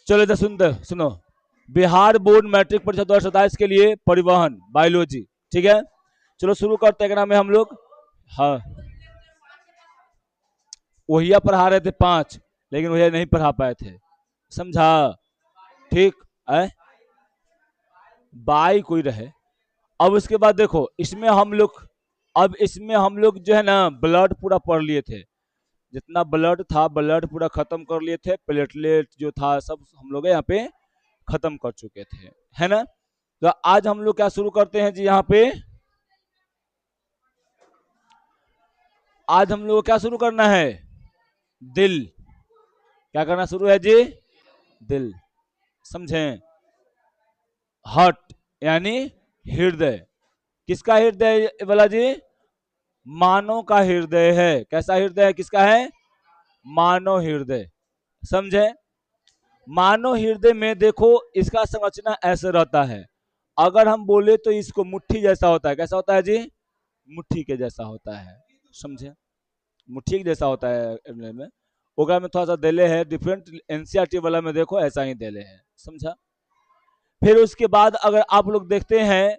चलो इधर सुनो, बिहार बोर्ड मैट्रिक परीक्षा 2027 के लिए परिवहन बायोलॉजी, ठीक है। चलो शुरू करते हैं, नाम है हम लोग। हाँ, वहिया पढ़ा रहे थे 5, लेकिन वहिया नहीं पढ़ा पाए थे, समझा, ठीक है। बाई कोई रहे। अब उसके बाद देखो इसमें हम लोग, अब इसमें हम लोग जो है ना ब्लड पूरा पढ़ लिए थे, जितना ब्लड था ब्लड पूरा खत्म कर लिए थे, प्लेटलेट जो था सब हम लोग यहाँ पे खत्म कर चुके थे, है ना। तो आज हम लोग क्या शुरू करते हैं जी, यहाँ पे आज हम लोग को क्या शुरू करना है, दिल। क्या करना शुरू है जी, दिल, समझे। हार्ट यानी हृदय, किसका हृदय वाला जी, मानव का हृदय है। कैसा हृदय है, किसका है, मानव हृदय, समझे। मानव हृदय में देखो इसका संरचना ऐसे रहता है, अगर हम बोले तो इसको मुट्ठी जैसा होता है। कैसा होता है जी, मुट्ठी के जैसा होता है, समझे, मुट्ठी के जैसा होता है। में ओकरा में थोड़ा सा देले है डिफरेंट, एनसीईआरटी वाला में देखो ऐसा ही देले है, समझा। फिर उसके बाद अगर आप लोग देखते हैं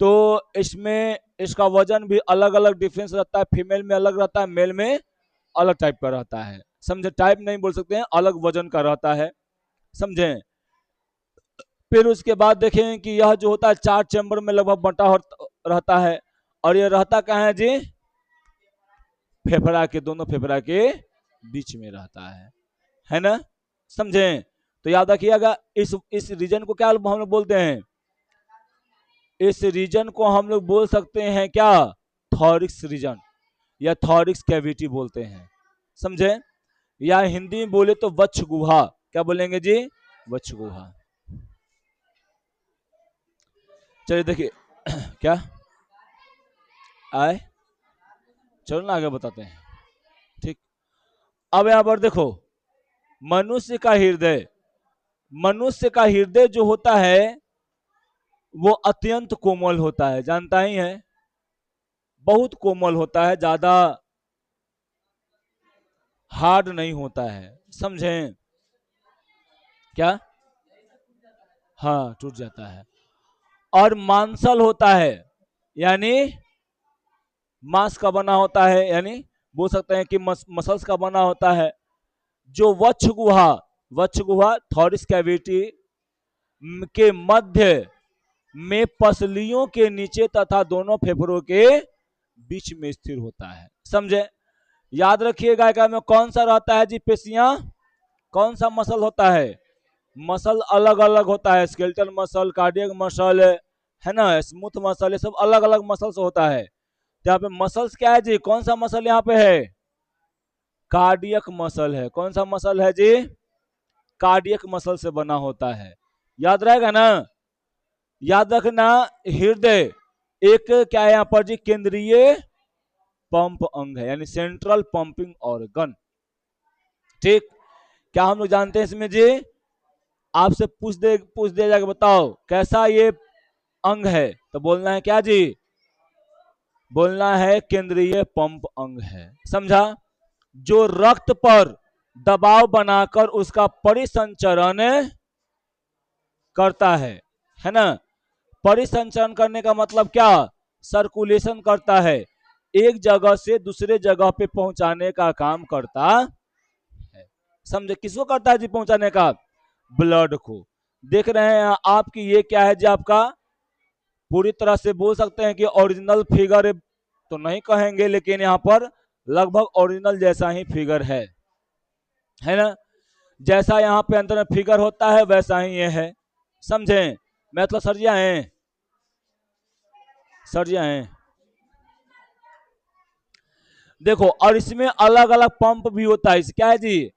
तो इसमें इसका वजन भी अलग अलग डिफरेंस रहता है, फीमेल में अलग रहता है, मेल में अलग टाइप का रहता है, समझे। टाइप नहीं बोल सकते हैं, अलग वजन का रहता है, समझे। फिर उसके बाद देखें कि यह जो होता है 4 चैम्बर में लगभग बंटा रहता है, और ये रहता कहाँ है जी, फेफड़ा के, दोनों फेफड़ा के बीच में रहता है ना, समझे। तो याद रखिएगा इस रीजन को क्या हम लोग बोलते हैं, इस रीजन को हम लोग बोल सकते हैं क्या, थॉरिक्स रीजन या थॉरिक्स कैविटी बोलते हैं, समझे। या हिंदी में बोले तो वक्ष गुहा, क्या बोलेंगे जी, वक्ष गुहा। चलिए देखिए क्या आए, चलो ना आगे बताते हैं, ठीक। अब यहां पर देखो मनुष्य का हृदय, मनुष्य का हृदय जो होता है वो अत्यंत कोमल होता है, जानता ही है, बहुत कोमल होता है, ज्यादा हार्ड नहीं होता है, समझे क्या, हाँ टूट जाता है। और मांसल होता है, यानी मांस का बना होता है, यानी बोल सकते हैं कि मसल्स का बना होता है। जो वक्ष गुहा, वक्ष गुहा थॉरिस कैविटी के मध्य में पसलियों के नीचे तथा दोनों फेफड़ों के बीच में स्थिर होता है, समझे। याद रखिएगा क्या में कौन सा रहता है जी, पेशियां, कौन सा मसल होता है, मसल अलग अलग होता है, स्केलेटल मसल, कार्डियक मसल, है ना, स्मूथ मसल, ये सब अलग अलग मसल से होता है। यहाँ पे मसल्स क्या है जी, कौन सा मसल यहाँ पे है, कार्डियक मसल है। कौन सा मसल है जी, कार्डियक मसल से बना होता है, याद रहेगा ना। याद रखना हृदय एक क्या है यहाँ पर जी, केंद्रीय पंप अंग है, यानी सेंट्रल पंपिंग ऑर्गन, ठीक। क्या हम लोग जानते हैं इसमें जी, आपसे पूछ दिया जाएगा बताओ कैसा ये अंग है, तो बोलना है क्या जी, बोलना है केंद्रीय पंप अंग है, समझा। जो रक्त पर दबाव बनाकर उसका परिसंचरण करता है ना। परिसंचरण करने का मतलब क्या, सर्कुलेशन करता है, एक जगह से दूसरे जगह पे पहुंचाने का काम करता है, समझे। किसको करता है जी पहुंचाने का, ब्लड को। देख रहे हैं आपकी ये क्या है जी, आपका पूरी तरह से बोल सकते हैं कि ओरिजिनल फिगर तो नहीं कहेंगे, लेकिन यहाँ पर लगभग ओरिजिनल जैसा ही फिगर है ना। जैसा यहाँ पे अंदर में फिगर होता है वैसा ही ये है, समझे। मतलब सर्जिया हैं, सर्जिया हैं, देखो। और इसमें अलग अलग पंप भी होता है, क्या है जी,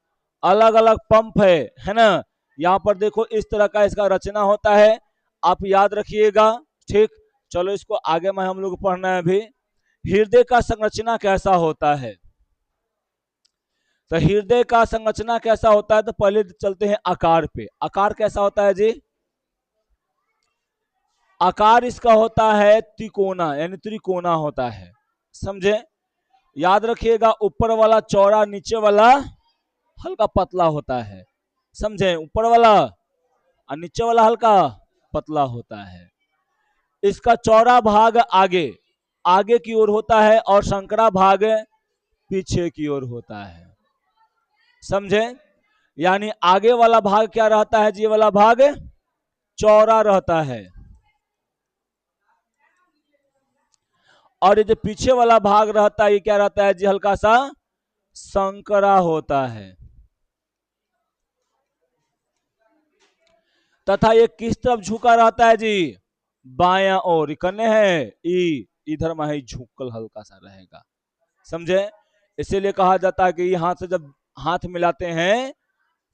अलग अलग पंप है ना। यहाँ पर देखो इस तरह का इसका रचना होता है, आप याद रखिएगा, ठीक। चलो इसको आगे में हम लोग पढ़ना है अभी। हृदय का संरचना कैसा होता है, तो हृदय का संरचना कैसा होता है, तो पहले चलते हैं आकार पे। आकार कैसा होता है जी, आकार इसका होता है त्रिकोणा, यानी त्रिकोणा होता है, समझे। याद रखिएगा ऊपर वाला चौड़ा, नीचे वाला हल्का पतला होता है, समझे, ऊपर वाला और नीचे वाला हल्का पतला होता है। इसका चौड़ा भाग आगे आगे की ओर होता है और संकरा भाग पीछे की ओर होता है, समझे। यानी आगे वाला भाग क्या रहता है जी, ये वाला भाग चौड़ा रहता है और ये जो पीछे वाला भाग रहता है ये क्या रहता है जी, हल्का सा संकरा होता है। तथा ये किस तरफ झुका रहता है जी, बायां ओर, कन्ने है ई, इधर में ही झुकल हल्का सा रहेगा, समझे। इसीलिए कहा जाता है कि ये हाथ से जब हाथ मिलाते हैं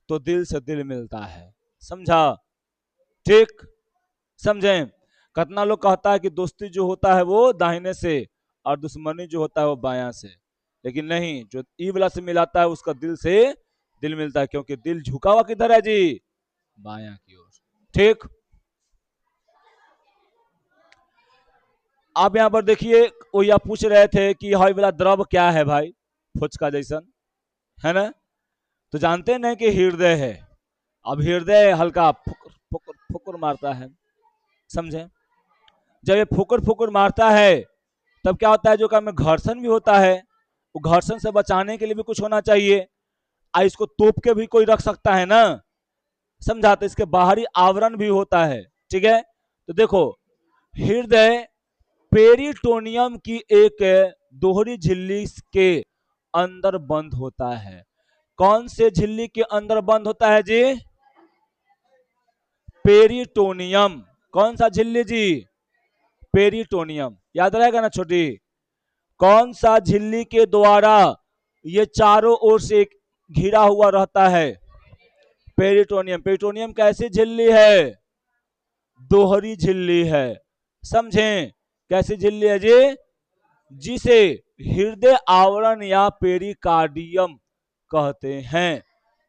तो दिल से दिल मिलता है, समझा, ठीक, समझे। कितना लोग कहता है कि दोस्ती जो होता है वो दाहिने से और दुश्मनी जो होता है वो बायां से, लेकिन नहीं, जो ई वाला से मिलाता है उसका दिल से दिल मिलता है, क्योंकि दिल झुका हुआ किधर है जी, बायां की ओर, ठीक। आप यहां पर देखिए, वो यह पूछ रहे थे कि हाई वाला द्रव क्या है भाई, फुचका जैसन, है ना। तो जानते हैं कि हृदय है। अब हृदय हल्का फुकुर फुकुर फुकुर मारता है, समझे। जब ये फुकुर फुकुर मारता है तब क्या होता है, जो काम में घर्षण भी होता है, वो घर्षण से बचाने के लिए भी कुछ होना चाहिए। इसको तोप के भी कोई रख सकता है ना, समझा। तो इसके बाहरी आवरण भी होता है, ठीक है। तो देखो, हृदय पेरिटोनियम की एक दोहरी झिल्ली के अंदर बंद होता है। कौन से झिल्ली के अंदर बंद होता है जी, पेरिटोनियम। कौन सा झिल्ली जी, पेरिटोनियम, याद रहेगा ना छोटी। कौन सा झिल्ली के द्वारा ये चारों ओर से घिरा हुआ रहता है, पेरिटोनियम। पेरिटोनियम कैसी झिल्ली है, दोहरी झिल्ली है, समझें। कैसी झिल्ली है जी, जिसे हृदय आवरण या पेरिकार्डियम कहते हैं।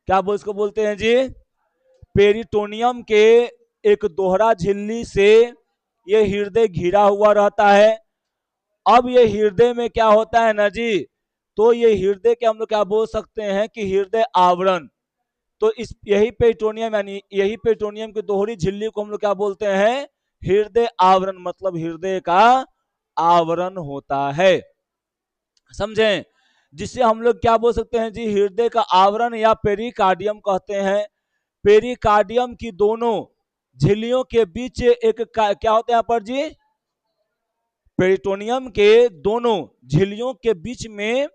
क्या बोल इसको बोलते हैं जी, पेरिटोनियम के एक दोहरा झिल्ली से ये हृदय घिरा हुआ रहता है। अब ये हृदय में क्या होता है ना जी, तो ये हृदय के हम लोग क्या बोल सकते हैं कि हृदय आवरण। तो इस यही पेरिटोनियम यानी यही पेरिटोनियम की दोहरी झिल्ली को हम लोग क्या बोलते हैं, हृदय आवरण, मतलब हृदय का आवरण होता है, समझें। जिससे हम लोग क्या बोल सकते हैं जी, हृदय का आवरण या पेरिकार्डियम कहते हैं। पेरिकार्डियम की दोनों झिल्लियों के बीच एक क्या होता है यहाँ पर जी, पेरिटोनियम के दोनों झिल्लियों के बीच में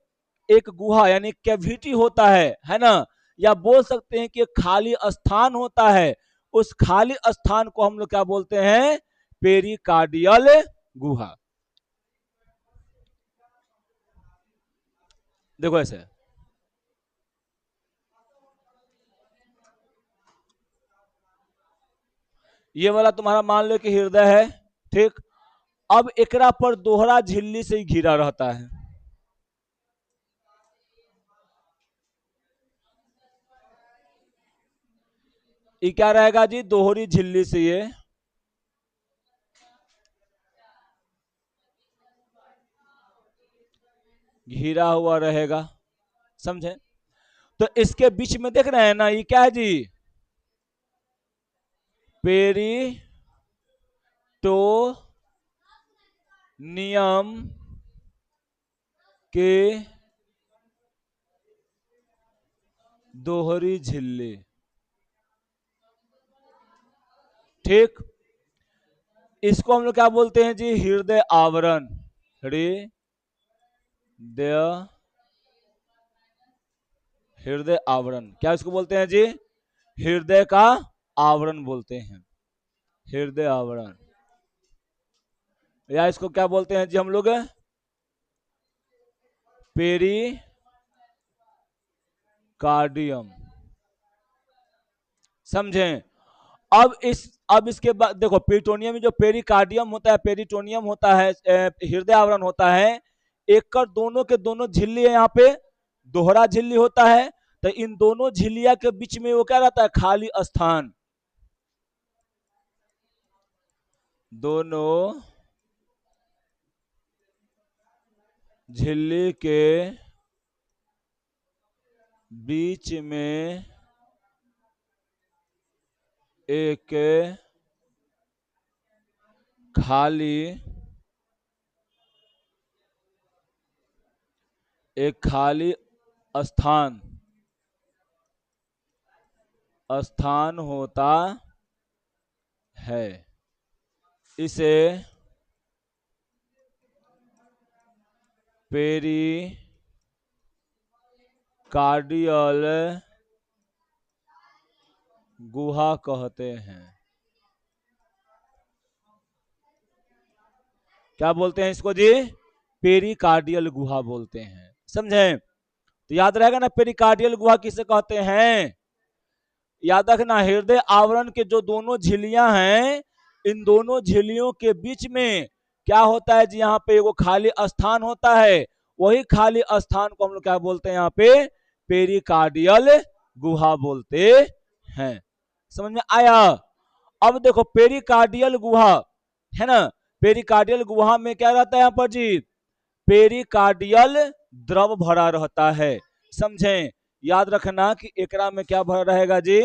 एक गुहा यानी कैविटी होता है ना, या बोल सकते हैं कि एक खाली स्थान होता है। उस खाली स्थान को हम लोग क्या बोलते हैं, पेरिकार्डियल गुहा। देखो ऐसे, ये वाला तुम्हारा मान लो कि हृदय है, ठीक। अब एकरा पर दोहरा झिल्ली से ही घिरा रहता है। ये क्या रहेगा जी, दोहरी झिल्ली से ये घिरा हुआ रहेगा, समझे। तो इसके बीच में देख रहे हैं ना, ये क्या है जी, पेरी तो नियम के दोहरी झिल्ली, ठीक। इसको हम लोग क्या बोलते हैं जी, हृदय आवरण, हृदय हृदय आवरण, क्या इसको बोलते हैं जी, हृदय का आवरण बोलते हैं, हृदय आवरण। या इसको क्या बोलते हैं जी हम लोग, पेरी कार्डियम, समझें। अब इसके बाद देखो, पेरिटोनियम में जो पेरिकार्डियम होता है, पेरिटोनियम होता है, हृदय आवरण होता है, एक कर दोनों के दोनों झिल्ली है, यहाँ पे दोहरा झिल्ली होता है। तो इन दोनों झिल्लिया के बीच में वो क्या रहता है, खाली स्थान। दोनों झिल्ली के बीच में एक खाली स्थान होता है, इसे पेरिकार्डियल गुहा कहते हैं। क्या बोलते हैं इसको जी? पेरिकार्डियल गुहा बोलते हैं। समझे? तो याद रहेगा ना, पेरिकार्डियल गुहा किसे कहते हैं? याद रखना, हृदय आवरण के जो दोनों झिल्लियां हैं, इन दोनों झिल्लियों के बीच में क्या होता है जी? यहाँ पे वो खाली स्थान होता है। वही खाली स्थान को हम लोग क्या बोलते हैं? यहाँ पे पेरिकार्डियल गुहा बोलते हैं। समझ में आया? अब देखो, पेरिकार्डियल गुहा है ना, पेरिकार्डियल गुहा में क्या रहता है यहाँ पर जी? पेरिकार्डियल द्रव भरा रहता है। समझे? याद रखना कि एकरा में क्या भरा रहेगा जी?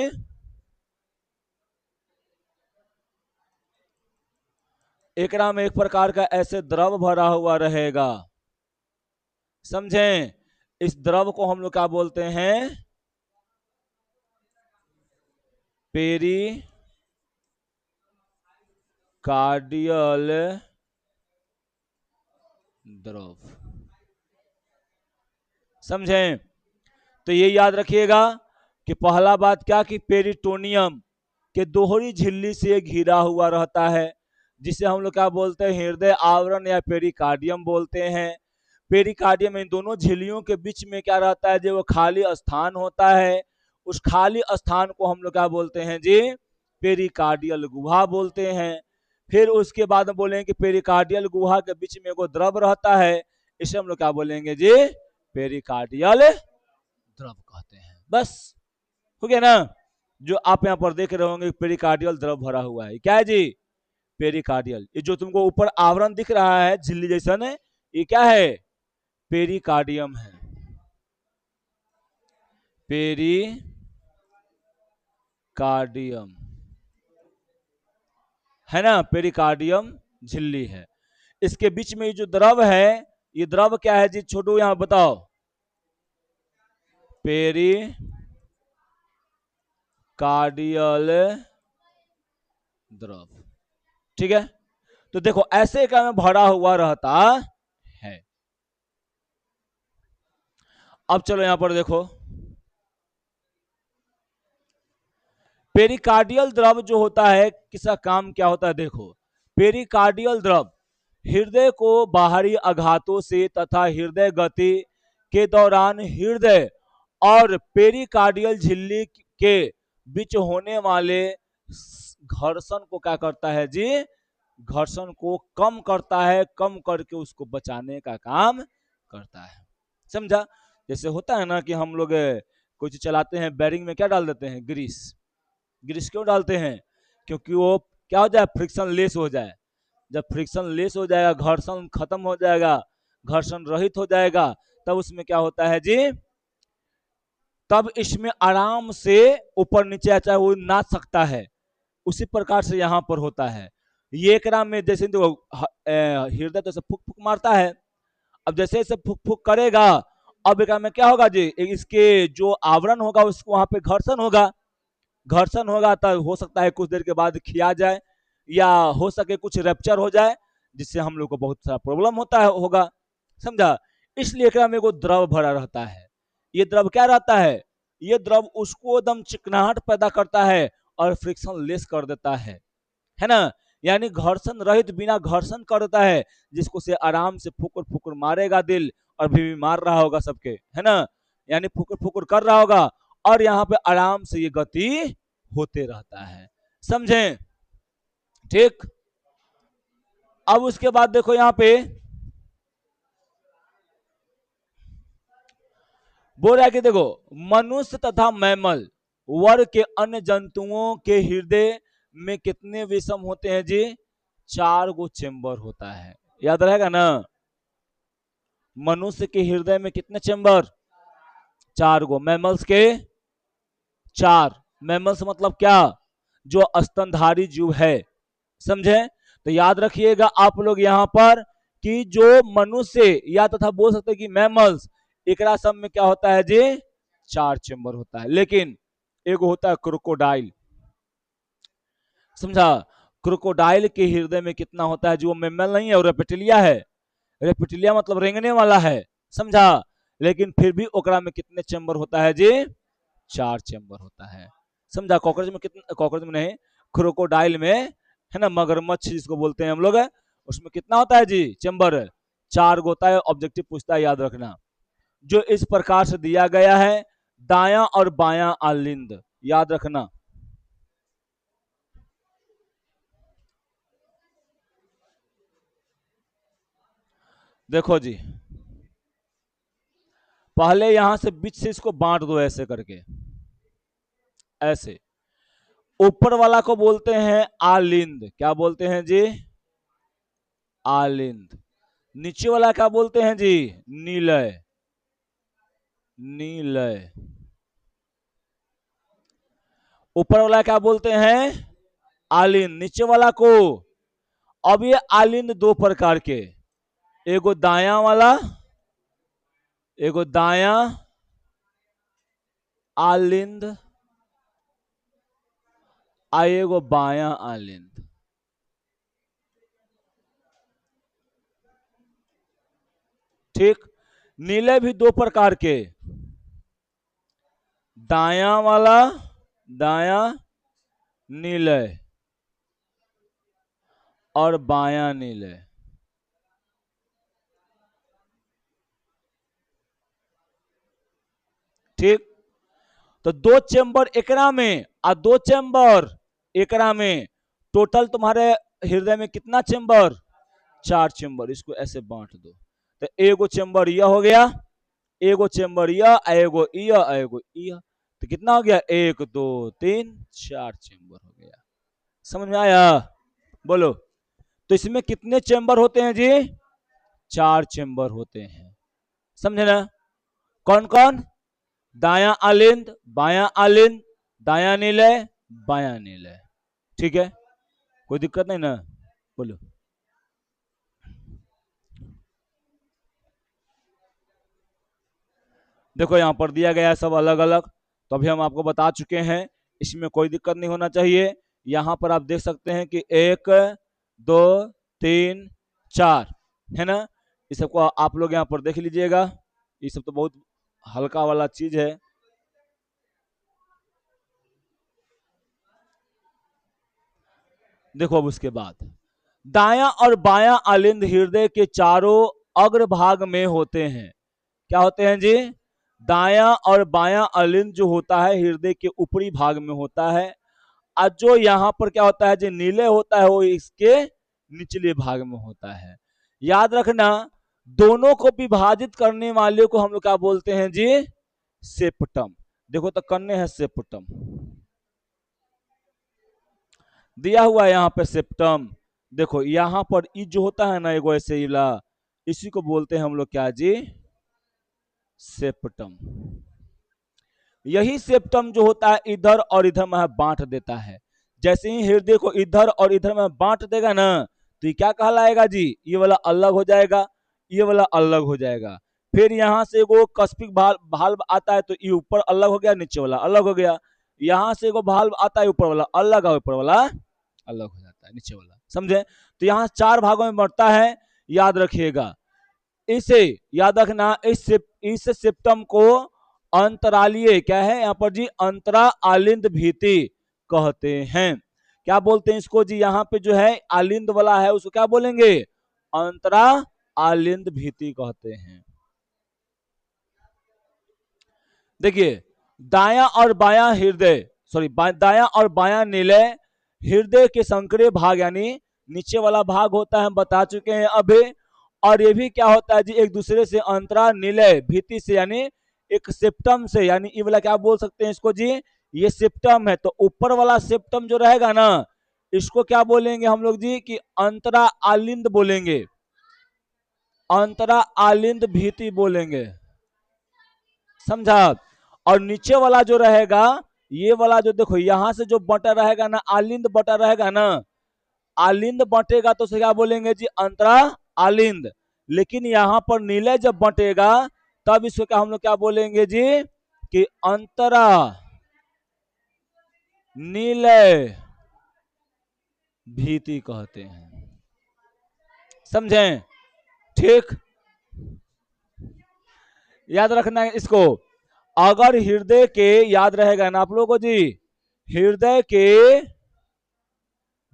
एकरा में एक प्रकार का ऐसे द्रव भरा हुआ रहेगा। समझे? इस द्रव को हम लोग क्या बोलते हैं? पेरिकार्डियल द्रव। समझे? तो ये याद रखिएगा कि पहला बात क्या, कि पेरिटोनियम के दोहरी झिल्ली से घिरा हुआ रहता है, जिसे हम लोग क्या बोलते हैं? हृदय आवरण या पेरिकार्डियम बोलते हैं। पेरिकार्डियम इन दोनों झिल्लियों के बीच में क्या रहता है? जो वो खाली स्थान होता है, उस खाली स्थान को हम लोग क्या बोलते हैं जी? पेरिकार्डियल गुहा बोलते हैं। फिर उसके बाद बोलेंगे कि पेरिकार्डियल गुहा के बीच में वो द्रव रहता है, इसे हम लोग क्या बोलेंगे जी? पेरिकार्डियल द्रव कहते हैं। बस हो गया ना? जो आप यहाँ पर देख रहे होंगे पेरिकार्डियल द्रव भरा हुआ है, क्या है जी? पेरिकार्डियल। ये जो तुमको ऊपर आवरण दिख रहा है झिल्ली जैसा है, ये क्या है? पेरिकार्डियम है। पेरिकार्डियम है ना, पेरिकार्डियम झिल्ली है। इसके बीच में ये जो द्रव है, ये द्रव क्या है जी? छोटू यहां बताओ। पेरिकार्डियल द्रव। ठीक है? तो देखो, ऐसे क्या में भरा हुआ रहता है। अब चलो यहां पर देखो, पेरिकार्डियल द्रव जो होता है, किसका काम क्या होता है? देखो, पेरिकार्डियल द्रव हृदय को बाहरी आघातों से तथा हृदय गति के दौरान हृदय और पेरिकार्डियल झिल्ली के बीच होने वाले घर्षण को क्या करता है जी? घर्षण को कम करता है, कम करके उसको बचाने का काम करता है। समझा? जैसे होता है ना कि हम लोग कुछ चलाते हैं, बैरिंग में क्या डाल देते हैं? ग्रीस। ग्रीस क्यों डालते हैं? क्योंकि वो क्या हो जाए? फ्रिक्शन लेस हो जाए। जब फ्रिक्शन लेस हो जाएगा, घर्षण खत्म हो जाएगा, घर्षण रहित हो जाएगा, तब उसमें क्या होता है जी? तब इसमें आराम से ऊपर नीचे चाहे वो नाच सकता है। उसी प्रकार से यहाँ पर होता है। ये एकरा में जैसे हृदय तो फुक फुक मारता है। अब जैसे जैसे फुक फुक करेगा, अब एकरा में क्या होगा जी? इसके जो आवरण होगा उसको वहां पे घर्षण होगा। घर्षण होगा तो हो सकता है कुछ देर के बाद खिया जाए, या हो सके कुछ रैप्चर हो जाए, जिससे हम लोग को बहुत सारा प्रॉब्लम होता है होगा। समझा? इसलिए एकरा में वो द्रव भरा रहता है। ये द्रव क्या रहता है? ये द्रव उसको एकदम चिकनाहट पैदा करता है और फ्रिक्शन लेस कर देता है ना? यानी घर्षण रहित, बिना घर्षण कर देता है, जिसको से आराम से फुकुर फुकुर मारेगा दिल, और भी मार रहा होगा सबके, है ना? यानी फुकुर फुकुर कर रहा होगा, और यहाँ पे आराम से ये गति होते रहता है। समझे? ठीक। अब उसके बाद देखो यहाँ पे बोल रहा है कि देखो, मनुष्य तथा मैमल वर्ग के अन्य जंतुओं के हृदय में कितने विषम होते हैं जी? 4 गो चेंबर होता है। याद रहेगा ना? मनुष्य के हृदय में कितने चेंबर? 4 गो मैमल्स के 4। मैमल्स मतलब क्या, जो स्तनधारी जीव है, समझे। तो याद रखिएगा आप लोग यहां पर कि जो मनुष्य या तथा बोल सकते हैं कि मैमल्स, एकरा सब में क्या होता है जी, 4 चेम्बर होता है। लेकिन एक होता है क्रोकोडाइल, समझा। क्रोकोडाइल के हृदय में कितना होता है, जो मैमल नहीं है और रेप्टिलिया है। रेप्टिलिया मतलब रेंगने वाला है, समझा। लेकिन फिर भी ओकरा में कितने चेम्बर होता है जी, 4 चेम्बर होता है, समझा। कॉकरोच में कितना, कॉकरोच में नहीं, क्रोकोडाइल में है ना, मगरमच्छ जिसको बोलते हैं हम लोग, उसमें कितना होता है जी चेम्बर, 4 होता है। ऑब्जेक्टिव पूछता है, याद रखना। जो इस प्रकार से दिया गया है, दायां और बायां आलिंद, याद रखना। देखो जी, पहले यहां से बीच से इसको बांट दो ऐसे करके, ऐसे। ऊपर वाला को बोलते हैं आलिंद, क्या बोलते हैं जी, आलिंद। नीचे वाला क्या बोलते हैं जी, नीलय, नीलय। ऊपर वाला क्या बोलते हैं, आलिंद। नीचे वाला को, अब ये आलिंद दो प्रकार के, एगो दाया वाला, एगो दाया आलिंद, आ एगो बाया आलिंद। ठीक। नीले भी दो प्रकार के, दाया वाला, दाया नीले, और बाया नीले। ठीक। तो 2 चेम्बर एकरा में और 2 चेम्बर एकरा में, टोटल तुम्हारे हृदय में कितना चेम्बर, 4 चेम्बर। इसको ऐसे बांट दो, तो एगो चेम्बर यह हो गया, एगो चेम्बर यह, एगो यह, एगो यह। तो कितना हो गया, 1 2 3 4 चेम्बर हो गया। समझ में आया, बोलो। तो इसमें कितने चेम्बर होते हैं जी, 4 चेम्बर होते हैं, समझे ना। कौन कौन, दाया आलिंद, बाया आलिंद, दाया नीलय, बाया नीलय। ठीक है, कोई दिक्कत नहीं ना, बोलो। देखो यहां पर दिया गया है सब अलग अलग, तो अभी हम आपको बता चुके हैं, इसमें कोई दिक्कत नहीं होना चाहिए। यहां पर आप देख सकते हैं कि 1 2 3 4 है ना। इस सबको आप लोग यहाँ पर देख लीजिएगा, ये सब तो बहुत हल्का वाला चीज है। देखो अब उसके बाद, दाया और बाया आलिंद हृदय के चारों अग्रभाग में होते हैं। क्या होते हैं जी, दाया और बाया आलिंद जो होता है हृदय के ऊपरी भाग में होता है, और जो यहाँ पर क्या होता है जो नीले होता है वो इसके निचले भाग में होता है। याद रखना, दोनों को विभाजित करने वाले को हम लोग क्या बोलते हैं जी, सेप्टम। देखो तो कन्ने है सेप्टम, दिया हुआ है यहाँ पे सेप्टम। देखो यहाँ पर ई जो होता है ना, एगो ऐसे इला, इसी को बोलते हैं हम लोग क्या जी, सेप्टम। यही सेप्टम जो होता है इधर और इधर में बांट देता है। जैसे ही हृदय को इधर और इधर में बांट देगा ना, तो ये क्या कहलाएगा जी, ये वाला अलग हो जाएगा, ये वाला अलग हो जाएगा। फिर यहाँ से एगो कस्पिक भाल्व आता है, तो ये ऊपर अलग हो गया, नीचे वाला अलग हो गया। यहाँ से एगो भाल्व आता है, ऊपर वाला अलग है, ऊपर वाला अलग हो जाता है, नीचे वाला, समझे। तो यहाँ 4 भागों में बढ़ता है, याद रखिएगा। इसे याद रखना, इस सिस्टम को अंतरालीय क्या है यहाँ पर जी, अंतरा आलिंद भीति कहते हैं। क्या बोलते हैं इसको जी, यहाँ पे जो है आलिंद वाला है उसको क्या बोलेंगे, अंतरा आलिंद भीति कहते हैं। देखिए, दाया और बाया हृदय, सॉरी दाया और बाया निलय हृदय के संकरे भाग यानी नीचे वाला भाग होता है, हम बता चुके हैं अभी। और ये भी क्या होता है जी, एक दूसरे से अंतरा निलय भीति से यानी एक सेप्टम से, यानी ये वाला क्या बोल सकते हैं इसको जी, ये सेप्टम है। तो ऊपर वाला सेप्टम जो रहेगा ना, इसको क्या बोलेंगे हम लोग जी, कि अंतरा आलिंद बोलेंगे, अंतरा आलिंद भीति बोलेंगे, समझा। और नीचे वाला जो रहेगा, ये वाला जो देखो यहां से जो बटा रहेगा ना, आलिंद बटा रहेगा ना, आलिंद बटेगा तो क्या बोलेंगे जी, अंतरा आलिंद। लेकिन यहां पर नीलय जब बटेगा तब इसको क्या हम लोग क्या बोलेंगे जी, कि अंतरा नीलय भीति कहते हैं। समझें? ठीक, याद रखना है इसको। अगर हृदय के, याद रहेगा ना आप लोगों को जी, हृदय के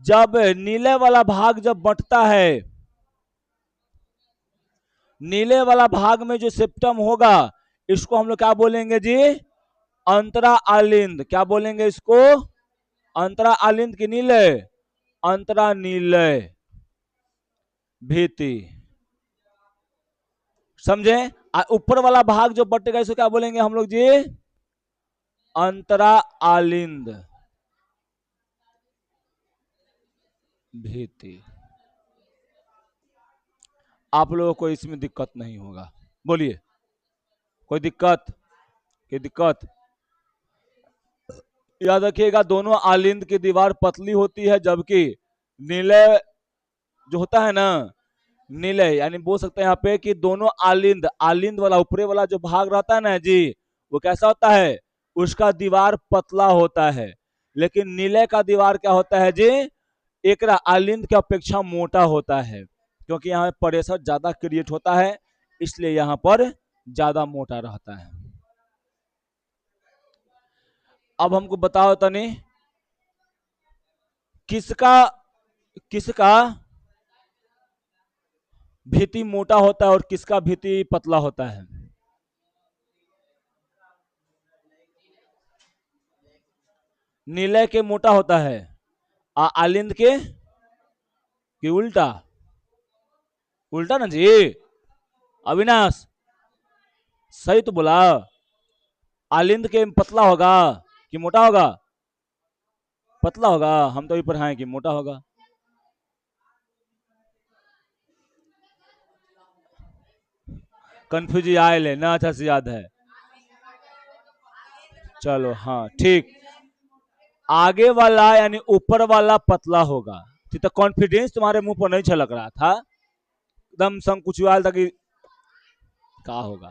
जब नीले वाला भाग जब बंटता है, नीले वाला भाग में जो सेप्टम होगा इसको हम लोग क्या बोलेंगे जी, अंतरा आलिंद। क्या बोलेंगे इसको, अंतरा आलिंद की नीलय, अंतरा नीलय भीति। समझे? ऊपर वाला भाग जो बटेगा इसको क्या बोलेंगे हम लोग जी, अंतरा आलिंद भीति। आप लोगों को इसमें दिक्कत नहीं होगा, बोलिए कोई दिक्कत? कोई दिक्कत? याद रखिएगा दोनों आलिंद की दीवार पतली होती है, जबकि नीलय जो होता है ना, नीलय यानी बोल सकते हैं यहाँ पे कि दोनों आलिंद, आलिंद वाला ऊपरे वाला जो भाग रहता है ना जी, वो कैसा होता है, उसका दीवार पतला होता है। लेकिन नीलय का दीवार क्या होता है जी, एकरा आलिंद की अपेक्षा मोटा होता है, क्योंकि यहाँ प्रेशर ज्यादा क्रिएट होता है, इसलिए यहाँ पर ज्यादा मोटा रहता है। अब हमको बताओ तनी, किसका किसका भीति मोटा होता है और किसका भीति पतला होता है? नीलय के मोटा होता है, आलिंद के कि उल्टा? उल्टा ना जी, अविनाश सही तो बोला। आलिंद के पतला होगा कि मोटा होगा? पतला होगा, हम तो अभी पढ़ाए कि मोटा होगा। कंफ्यूज आयल है ना, अच्छा से याद है। चलो हाँ ठीक, आगे वाला यानी ऊपर वाला पतला होगा। तो कॉन्फिडेंस तुम्हारे मुंह पर नहीं छलक रहा था, एकदम संकुचित था कि क्या होगा।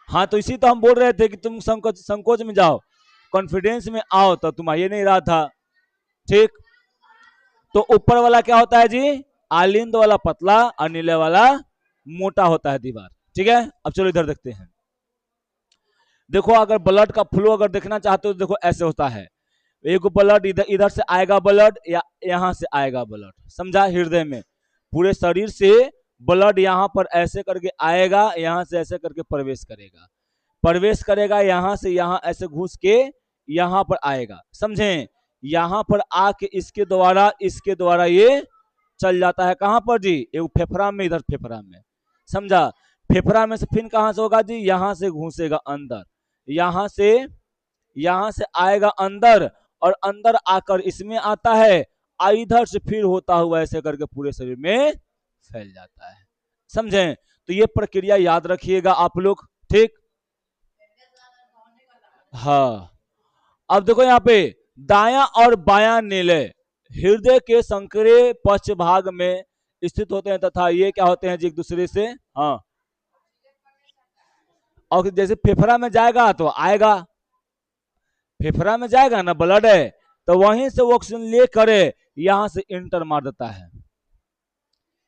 हाँ तो इसी तो हम बोल रहे थे कि तुम संकोच संकोच में जाओ, कॉन्फिडेंस में आओ, तो तुम ये नहीं रहा था। ठीक, तो ऊपर वाला क्या होता है जी, आलिंद वाला पतला और नीले वाला मोटा होता है दीवार। ठीक है, अब चलो इधर देखते हैं। देखो अगर ब्लड का फ्लो अगर देखना चाहते हो तो देखो ऐसे होता है, एक ब्लड इधर इधर से आएगा ब्लड, या यहां से आएगा ब्लड। समझा? हृदय में पूरे शरीर से ब्लड यहां पर ऐसे करके आएगा, यहां से ऐसे करके प्रवेश करेगा, प्रवेश करेगा यहां से, यहां ऐसे घुस के यहां पर आएगा। समझे? यहां पर आके इसके द्वारा ये चल जाता है कहां पर जी, एक फेफड़ा में, इधर फेफड़ा में। समझा? फेफड़ा में से फिर कहां से होगा जी, यहां से घुसेगा अंदर, यहां से आएगा अंदर, और अंदर आकर इसमें आता है, इधर से फिर होता हुआ ऐसे करके पूरे शरीर में फैल जाता है। समझे? तो ये प्रक्रिया याद रखिएगा आप लोग। ठीक, हाँ। अब देखो यहाँ पे दाया और बायां नीले हृदय के संकरे पश्च भाग में स्थित होते हैं, तथा ये क्या होते हैं जी, एक दूसरे से, हाँ, और जैसे फेफड़ा में जाएगा तो आएगा, फेफड़ा में जाएगा ना ब्लड है, तो वहीं से वो ऑक्सीजन ले करे यहां से इंटर मार देता है,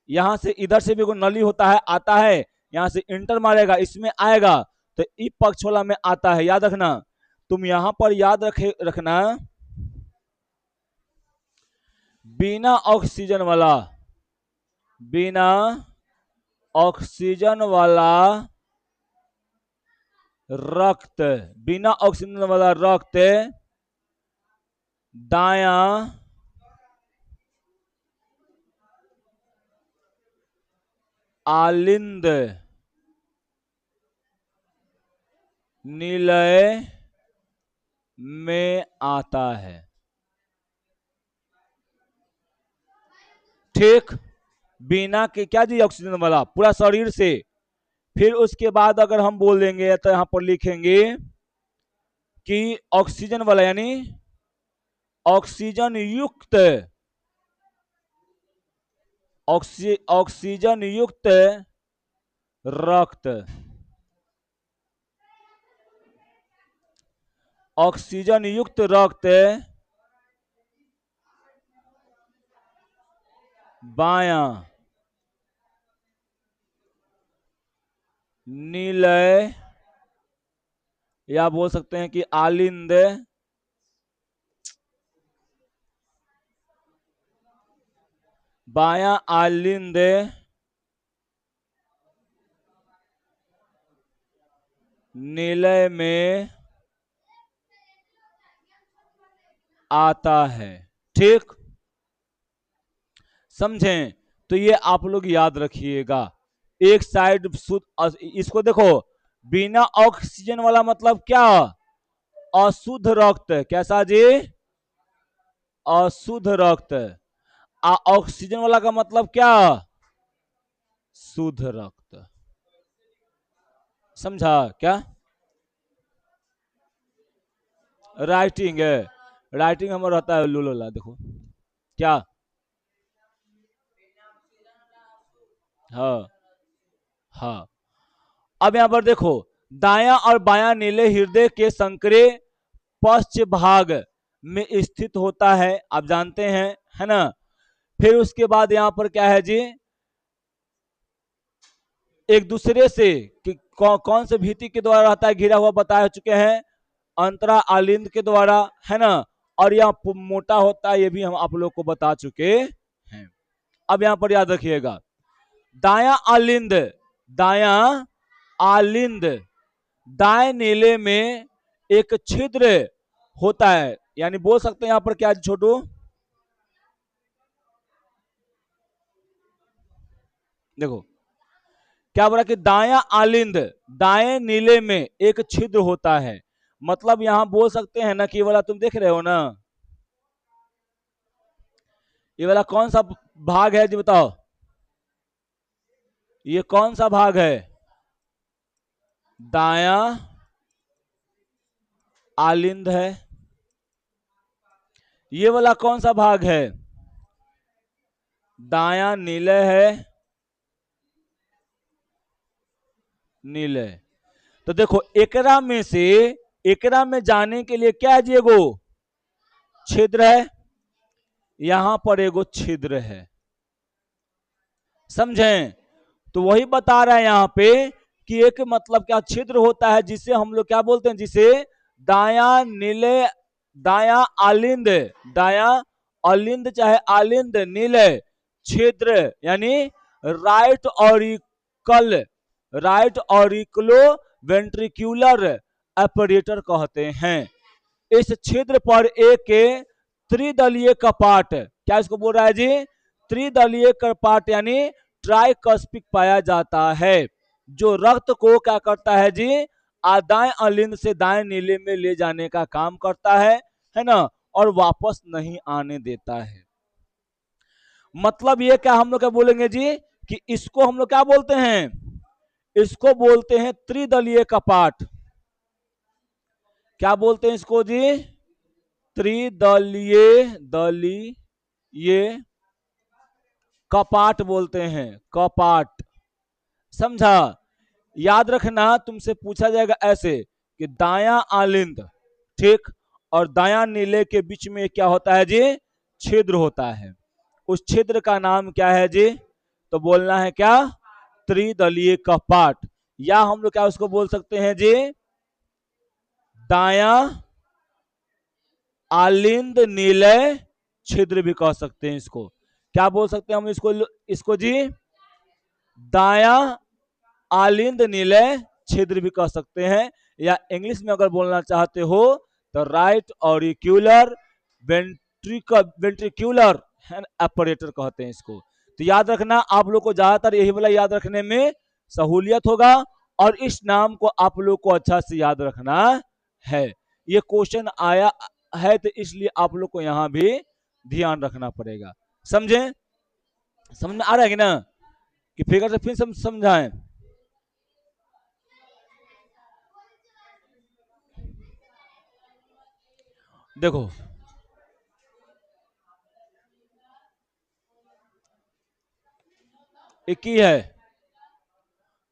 यहां से इधर से भी कोई नली होता है, आता है, यहां से इंटर मारेगा, इसमें आएगा, तो ई पक्ष वाला में आता है। याद रखना, तुम यहां पर याद रखना, बिना ऑक्सीजन वाला, बिना ऑक्सीजन वाला रक्त, बिना ऑक्सीजन वाला रक्त दाया आलिंद निलय में आता है। ठीक, बिना के क्या जी, ऑक्सीजन वाला पूरा शरीर से, फिर उसके बाद अगर हम बोल देंगे तो यहां पर लिखेंगे कि ऑक्सीजन वाला यानी ऑक्सीजन युक्त ऑक्सीजन युक्त रक्त, ऑक्सीजन युक्त रक्त बायां नीलय या बोल सकते हैं कि आलिंद बायां आलिंद नीलय में आता है। ठीक, समझें? तो ये आप लोग याद रखिएगा। एक साइड शुद्ध, इसको देखो, बिना ऑक्सीजन वाला मतलब क्या? अशुद्ध रक्त। कैसा जी? अशुद्ध रक्त। ऑक्सीजन वाला का मतलब क्या? शुद्ध रक्त। समझा क्या? राइटिंग है, राइटिंग हमारा रहता है लूलोला। देखो क्या, हाँ हाँ। अब यहां पर देखो, दायां और बायां नीले हृदय के संकरे पश्च भाग में स्थित होता है, आप जानते हैं, है ना। फिर उसके बाद यहां पर क्या है जी, एक दूसरे से कि कौन से भीति के द्वारा रहता है घिरा हुआ, बता चुके हैं, अंतरा आलिंद के द्वारा, है ना। और यह मोटा होता है, ये भी हम आप लोग को बता चुके हैं। अब यहां पर याद रखिएगा, दाया आलिंद, दाया आलिंद दाएं नीले में एक छिद्र होता है, यानी बोल सकते हैं यहां पर क्या छोटू? देखो क्या बोला कि दाया आलिंद दाएं नीले में एक छिद्र होता है, मतलब यहां बोल सकते हैं ना कि ये वाला तुम देख रहे हो ना, ये वाला कौन सा भाग है जी बताओ? ये कौन सा भाग है? दाया आलिंद है। ये वाला कौन सा भाग है? दाया नीले है, नीले। तो देखो एकरा में से, एकरा में जाने के लिए क्या है जी? एगो छिद्र है, यहां पर एगो छिद्र है, समझें? तो वही बता रहा है यहां पे कि एक मतलब क्या छिद्र होता है, जिसे हम लोग क्या बोलते हैं, जिसे दाया नीले, दाया आलिंद, दाया अलिंद चाहे आलिंद नीले छिद्र यानी right auricle, right auriculoventricular aperture कहते हैं। इस छिद्र पर एक त्रिदलीय कपाट, क्या इसको बोल रहा है जी? त्रिदलीय कपाट यानी ट्राइकस्पिक पाया जाता है, जो रक्त को क्या करता है जी? दाएं अलिंद से दाएं नीले में ले जाने का काम करता है ना, और वापस नहीं आने देता है। मतलब ये क्या हम लोग क्या बोलेंगे जी, कि इसको हम लोग क्या बोलते हैं? इसको बोलते हैं त्रिदलीय कपाट। क्या बोलते हैं इसको जी? त्रिदलीय, दलीय कपाट बोलते हैं, कपाट। समझा? याद रखना, तुमसे पूछा जाएगा ऐसे कि दाया आलिंद, ठीक, और दाया नीले के बीच में क्या होता है जी? छिद्र होता है। उस छिद्र का नाम क्या है जी? तो बोलना है क्या? त्रिदलीय कपाट, या हम लोग क्या उसको बोल सकते हैं जी? दाया आलिंद नीलय छिद्र भी कह सकते हैं इसको। क्या बोल सकते हैं हम इसको? इसको जी दाया आलिंद नीलय छिद्र भी कह सकते हैं, या इंग्लिश में अगर बोलना चाहते हो तो राइट ऑरिक्यूलर वेंट्रिक्यूलर अपरेटर कहते हैं इसको। तो याद रखना, आप लोग को ज्यादातर यही वाला याद रखने में सहूलियत होगा, और इस नाम को आप लोग को अच्छा से याद रखना है। ये क्वेश्चन आया है तो इसलिए आप लोग को यहां भी ध्यान रखना पड़ेगा। समझे? समझ में आ रहा है कि ना? कि फिगर से फिर समझाएं? देखो एक ही है,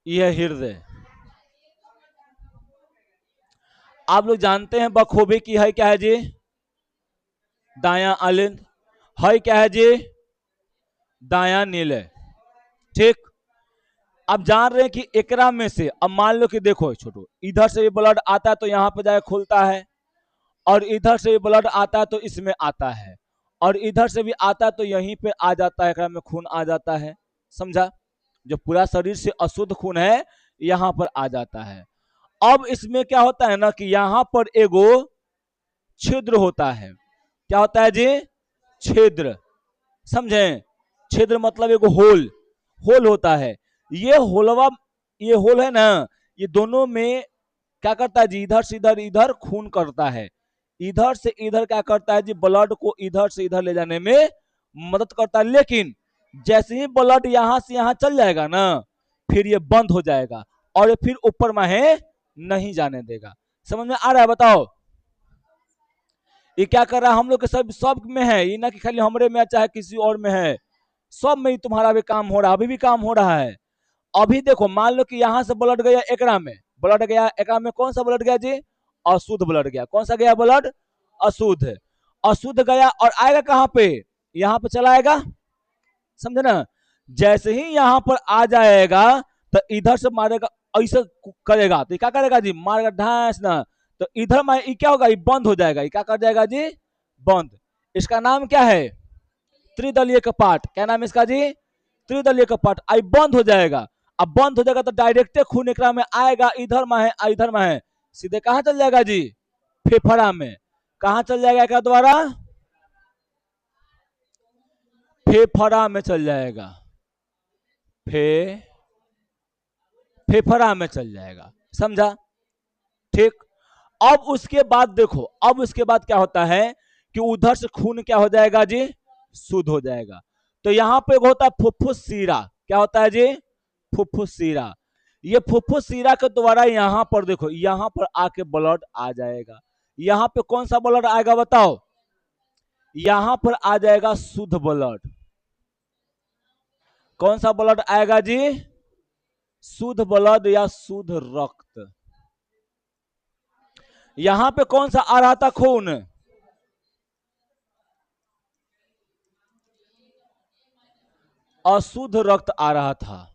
यह हृदय। आप लोग जानते हैं बखूबी की है क्या है जी? दाया आलिंद है क्या है जी? दाया नीले। ठीक। अब जान रहे हैं कि एकरा में से अब मान लो कि देखो छोटो, इधर से भी ब्लड आता है तो यहाँ पे जाके खुलता है, और इधर से भी ब्लड आता है तो इसमें आता है, और इधर से भी आता है तो यहीं पे आ जाता है, एकरा में खून आ जाता है। समझा? जो पूरा शरीर से अशुद्ध खून है यहाँ पर आ जाता है। अब इसमें क्या होता है ना कि यहाँ पर एगो छिद्र होता है। क्या होता है जी? छिद्र। समझे? छिद्र मतलब एगो होल, होल होता है। ये होलवा, ये होल है ना, ये दोनों में क्या करता है जी? इधर से इधर, इधर खून करता है, इधर से इधर क्या करता है जी? ब्लड को इधर से इधर ले जाने में मदद करता है। लेकिन जैसे ही ब्लड यहां से यहां चल जाएगा ना, फिर ये बंद हो जाएगा और ये फिर ऊपर माहे नहीं जाने देगा। समझ में आ रहा है? बताओ ये क्या कर रहा है? हम लोग के सब में है, ये ना कि खाली हमरे में चाहे किसी और में है, सब में ही तुम्हारा भी काम हो रहा है, अभी भी काम हो रहा है। अभी देखो मान लो कि यहां से ब्लड गया एकरा में, ब्लड गया एकरा में, कौन सा ब्लड गया जी? अशुद्ध ब्लड गया। कौन सा गया ब्लड? अशुद्ध। अशुद्ध गया और आएगा कहां पे? यहां पे चला आएगा। समझे ना? जैसे ही यहां पर आ जाएगा तो इधर से मारेगा, ऐसे करेगा तो क्या करेगा जी? मारेगा ढांस ना, तो इधर में क्या होगा? ये बंद हो जाएगा। ये क्या कर जाएगा जी? बंद। इसका नाम क्या है? त्रिदलीय कपाट। क्या नाम है इसका जी? त्रिदलीय कपाट। आई बंद हो जाएगा। अब बंद हो जाएगा तो डायरेक्ट खून एकरा में आएगा, इधर में है इधर में है, सीधे कहां चल जाएगा जी? फेफड़ा में। कहां चल जाएगा एकरा द्वारा? फेफड़ा में चल जाएगा। फे फेफड़ा में चल जाएगा। समझा? ठीक। अब उसके बाद देखो, अब उसके बाद क्या होता है कि उधर से खून क्या हो जाएगा जी? शुद्ध हो जाएगा। तो यहां पे होता है फुफ्फुस सीरा। क्या होता है जी? फुफ्फुस सीरा। ये फुफ्फुस सीरा के द्वारा यहां पर देखो, यहां पर आके ब्लड आ जाएगा। यहां पे कौन सा ब्लड आएगा बताओ? यहां पर आ जाएगा शुद्ध ब्लड। कौन सा ब्लड आएगा जी? शुद्ध ब्लड या शुद्ध रक्त। यहां पे कौन सा आ रहा था खून? अशुद्ध रक्त आ रहा था।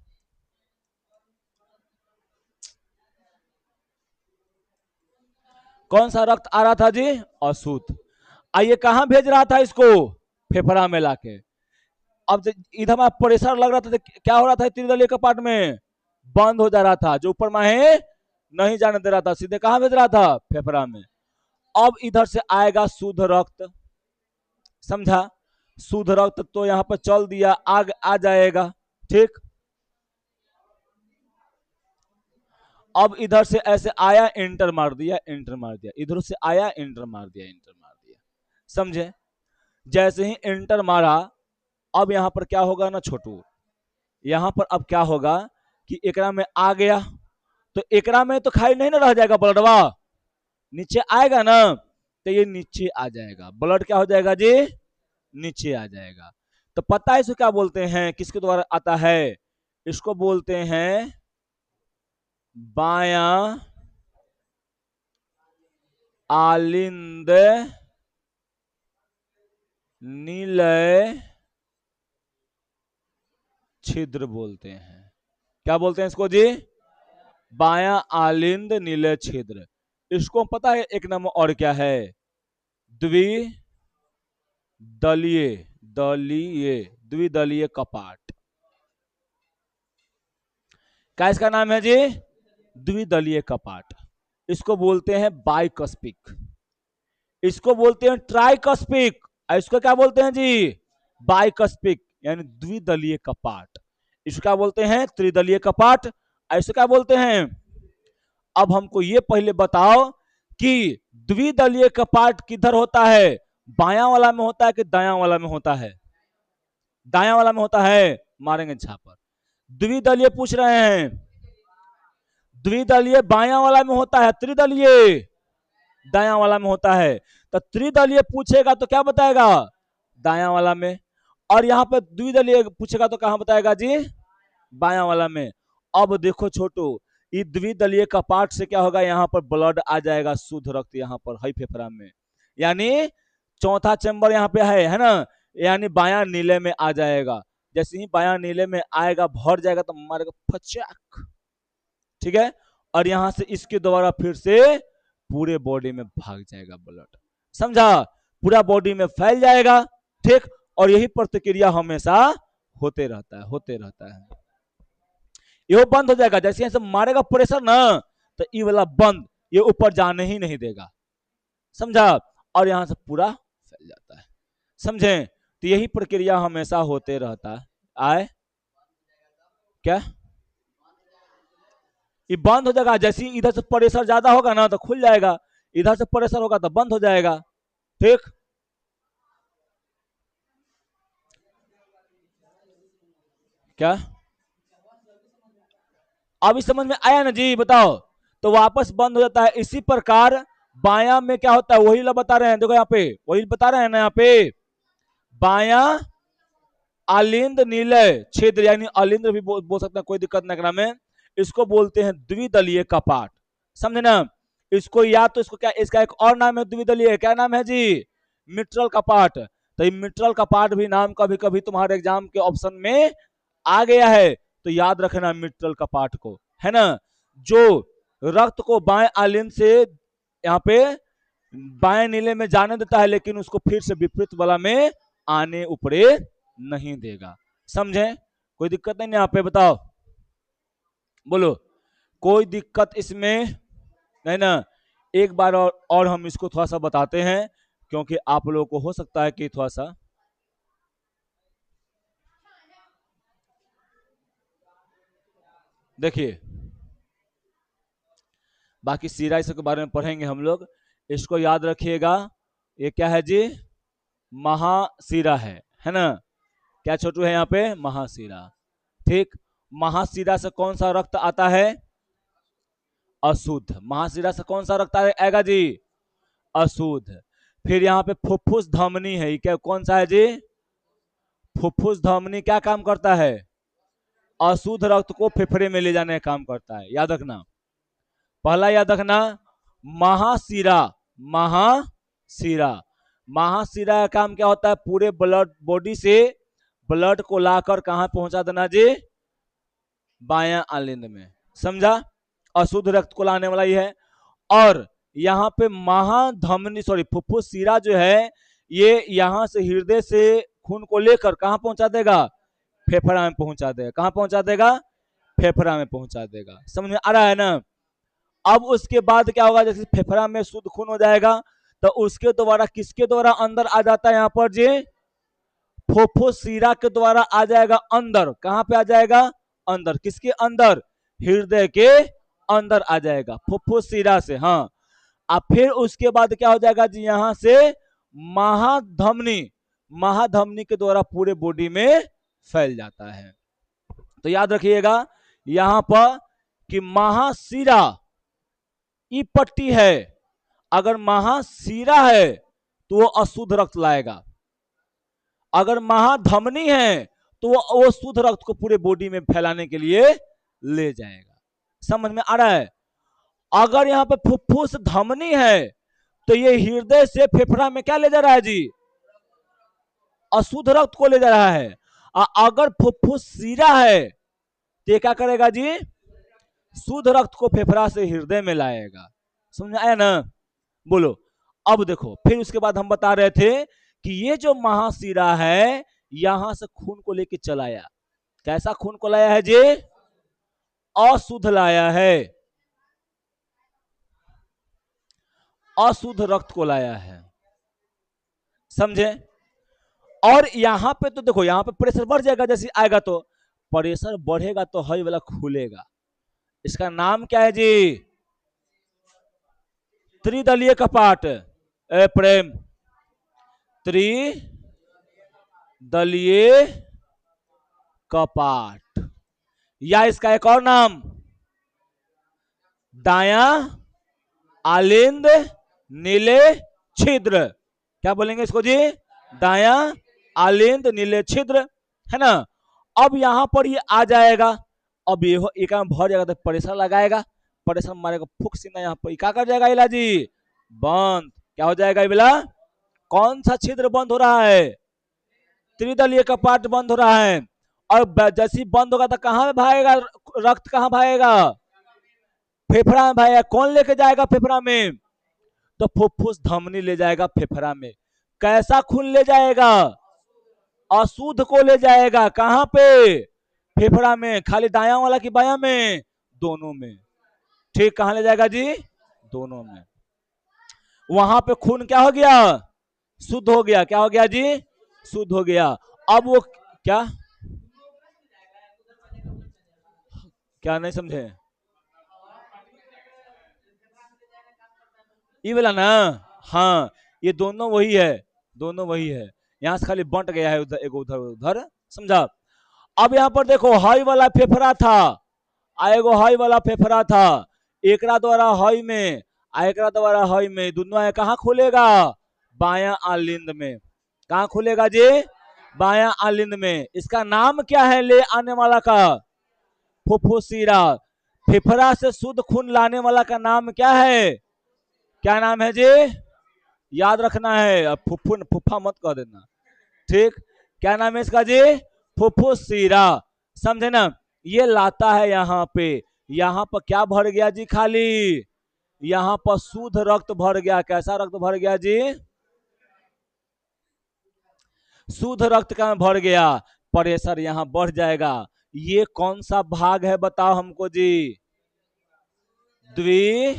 कौन सा रक्त आ रहा था जी? अशुद्ध। आइए कहां भेज रहा था इसको? फेफड़ा में लाके। अब इधर में प्रेशर लग रहा था तो क्या हो रहा था? त्रिदलीय कपाट में बंद हो जा रहा था, जो ऊपर में है नहीं जाने दे रहा था, सीधे कहां भेज रहा था? फेफड़ा में। अब इधर से आएगा शुद्ध रक्त। समझा? शुद्ध रक्त तो यहां पर चल दिया, आग आ जाएगा। ठीक। अब इधर से ऐसे आया, एंटर मार दिया, एंटर मार दिया, इधर से आया, एंटर मार दिया, एंटर मार दिया। समझे? जैसे ही एंटर मारा, अब यहां पर क्या होगा ना छोटू, यहां पर अब क्या होगा कि एकरा में आ गया, तो एकरा में तो खाली नहीं ना रह जाएगा ब्लडवा, नीचे आएगा ना, तो ये नीचे आ जाएगा, ब्लड क्या हो जाएगा जी? नीचे आ जाएगा। तो पता है इसको क्या बोलते हैं? किसके द्वारा आता है? इसको बोलते हैं बाया आलिंद निलय छिद्र बोलते हैं। क्या बोलते हैं इसको जी? बाया आलिंद निलय छिद्र। इसको पता है एक नाम और क्या है? द्विदलीय, दलीय, द्विदलीय कपाट। क्या इसका नाम है जी? द्विदलीय कपाट। इसको बोलते हैं बाइकस्पिक, इसको बोलते हैं ट्राइकस्पिक, इसको क्या बोलते हैं जी? बाइकस्पिक, यानी द्विदलीय कपाट। इसको क्या बोलते हैं? त्रिदलीय कपाट। ऐसे क्या बोलते हैं? अब हमको ये पहले बताओ कि द्विदलीय कपाट किधर होता है? बाया वाला में होता है कि दाया वाला में होता है? दाया वाला में होता है। मारेंगे झापर। द्विदलीय पूछ रहे हैं, द्विदलीय बाया वाला में होता है, त्रिदलीय दाया वाला में होता है। तो त्रिदलीय पूछेगा तो क्या बताएगा, दाया वाला में। और यहाँ पे द्विदलीय पूछेगा तो कहाँ बताएगा जी, बाया वाला में। अब देखो छोटू, ये द्विदलीय कपाट से क्या होगा, यहाँ पर ब्लड आ जाएगा, शुद्ध रक्त यहाँ पर है फेफड़ा में, यानी चौथा चैम्बर यहाँ पे है ना, यानी बाया नीले में आ जाएगा। जैसे ही बाया नीले में आएगा, भर जाएगा तो मारेगा फचाक, ठीक है। और यहां से इसके द्वारा फिर से पूरे बॉडी में भाग जाएगा ब्लड, समझा, पूरा बॉडी में फैल जाएगा, ठीक। और यही प्रतिक्रिया हमेशा होते रहता है, होते रहता है। ये बंद हो जाएगा, जैसे ऐसे मारेगा प्रेशर ना, तो ये वाला बंद, ये ऊपर जाने ही नहीं देगा, समझा। और यहां से पूरा फैल जाता है, समझे। तो यही प्रक्रिया हमेशा होते रहता है। आए क्या, ये बंद हो जाएगा, जैसे इधर से प्रेशर ज्यादा होगा ना तो खुल जाएगा, इधर से प्रेशर होगा तो बंद हो जाएगा, ठीक। क्या अभी समझ में आया ना जी, बताओ। तो वापस बंद हो जाता है। इसी प्रकार बाया में क्या होता है, वही लोग बता रहे हैं, देखो यहाँ पे वही बता रहे हैं ना, यहाँ पे बाया अलिंद नीलय छिद्र, यानी अलिंद भी बोल सकते हैं, कोई दिक्कत नहीं में। इसको बोलते हैं द्विदलीय कपाट, समझे ना। इसको या तो इसको क्या, इसका एक और नाम है द्विदलीय, क्या नाम है जी, मिट्रल कपाट। तो ये मिट्रल कपाट भी नाम कभी कभी तुम्हारे एग्जाम के ऑप्शन में आ गया है, तो याद रखना मिट्रल कपाट को, है ना। जो रक्त को बाएं आलिंद से यहाँ पे बाएं नीले में जाने देता है, लेकिन उसको फिर से विपरीत वाला में आने ऊपरे नहीं देगा, समझे। कोई दिक्कत नहीं यहाँ पे, बताओ, बोलो, कोई दिक्कत इसमें नहीं ना। एक बार और हम इसको थोड़ा सा बताते हैं, क्योंकि आप लोगों को हो सकता है कि थोड़ा सा, देखिए, बाकी सीरा इसके बारे में पढ़ेंगे हम लोग, इसको याद रखिएगा। ये क्या है जी, महासीरा है ना। क्या छोटू है यहाँ पे, महासीरा, ठीक। महासीरा से कौन सा रक्त आता है, अशुद्ध। महासीरा से कौन सा रक्त आएगा जी, अशुद्ध। फिर यहाँ पे फुफ्फुस धमनी है, क्या कौन सा है जी, फुफ्फुस धमनी क्या काम करता है, अशुद्ध रक्त को फेफड़े में ले जाने का काम करता है, याद रखना। पहला याद रखना, महासीरा, महासीरा, महासीरा का काम क्या होता है, पूरे ब्लड बॉडी से ब्लड को लाकर कहां पहुंचा देना जी, बायां आलिंद में, समझा। अशुद्ध रक्त को लाने वाला ही है। और यहाँ पे महाधमनी सॉरी फुफ्फुस सीरा जो है, ये यहां से हृदय से खून को लेकर कहां पहुंचा देगा, फेफड़ा में पहुंचा देगा, कहां पहुंचा देगा, फेफड़ा में पहुंचा देगा, समझ में आ रहा है ना। अब उसके बाद क्या होगा, जैसे फेफड़ा में शुद्ध खून हो जाएगा, तो उसके द्वारा किसके द्वारा अंदर आ जाता है यहाँ पर जी, फुफ्फुसीरा के द्वारा आ जाएगा अंदर, कहां पे आ जाएगा, अंदर, किसके अंदर, हृदय के अंदर आ जाएगा, फुफ्फुसीरा से, हाँ। अब फिर उसके बाद क्या हो जाएगा जी, यहां से महाधमनी, महाधमनी के द्वारा पूरे बॉडी में फैल जाता है। तो याद रखिएगा यहां पर कि महासीरा ई पट्टी है, अगर महासीरा है तो वो अशुद्ध रक्त लाएगा, अगर महाधमनी है तो वो शुद्ध रक्त को पूरे बॉडी में फैलाने के लिए ले जाएगा, समझ में आ रहा है। अगर यहाँ पे फुफ्फुस धमनी है तो ये हृदय से फेफड़ा में क्या ले जा रहा है जी, अशुद्ध रक्त को ले जा रहा है। अगर फुफ्फुस सीरा है तो ये क्या करेगा जी, शुद्ध रक्त को फेफड़ा से हृदय में लाएगा, समझ में आया ना। बोलो, अब देखो, फिर उसके बाद हम बता रहे थे कि ये जो महासीरा है यहां से खून को लेके चलाया, कैसा खून को लाया है जी, अशुद्ध लाया है, अशुद्ध रक्त को लाया है, समझे। और यहां पे तो देखो, यहां पे प्रेशर बढ़ जाएगा, जैसे आएगा तो प्रेशर बढ़ेगा तो हई वाला खुलेगा, इसका नाम क्या है जी, त्रिदलीय कपाट, प्रेम, त्रिदलीय कपाट, या इसका एक और नाम दाया आलिंद नीले छिद्र, क्या बोलेंगे इसको जी, दाया आलिंद नीले छिद्र, है ना। अब यहां पर ये आ जाएगा, अब ये एक भर जाएगा तो प्रेशर लगाएगा, प्रेशर मारेगा फुक सीना, यहाँ पर क्या कर जाएगा इलाजी, बंद। क्या हो जाएगा इला, कौन सा छिद्र बंद हो रहा है, त्रिदलीय कपाट बंद हो रहा है। और जैसे बंद होगा तो कहां भागेगा रक्त, कहां भागेगा, फेफड़ा में भागेगा। कौन लेके जाएगा फेफड़ा में, तो फुफ्फुस धमनी ले जाएगा फेफड़ा में। कैसा खून ले जाएगा, अशुद्ध को ले जाएगा, कहां पे, फेफड़ा में। खाली दाया वाला की बाया में, दोनों में। ठीक, कहां ले जाएगा जी, दोनों में। वहां पे खून क्या हो गया, शुद्ध हो गया। क्या हो गया जी, शुद्ध हो गया। अब वो क्या, क्या नहीं समझे, ये वाला ना, हाँ ये दोनों वही है, दोनों वही है। यहां से खाली बंट गया है, उधर एक उधर उधर, समझा। अब यहाँ पर देखो हाई वाला फेफड़ा था, आएगो हाई वाला फेफड़ा था, एकरा द्वारा हाई में, एकरा द्वारा हाई में, दोनों है कहाँ खुलेगा, बाया आलिंद में। कहाँ खुलेगा जी, बाया आलिंद में। इसका नाम क्या है ले आने वाला का, फुफ्फुसीरा। फेफड़ा से शुद्ध खून लाने वाला का नाम क्या है, क्या नाम है जी, याद रखना है, अब फुफ्फू फुफ्फा मत कह देना, ठीक। क्या नाम है इसका जी, फुफ्फुसीरा, समझे ना। ये लाता है यहाँ पे, यहाँ पर क्या भर गया जी, खाली यहाँ पर शुद्ध रक्त भर गया। कैसा रक्त भर गया जी, शुद्ध रक्त का भर गया, प्रेशर यहाँ बढ़ जाएगा। ये कौन सा भाग है बताओ हमको जी, द्विदलीय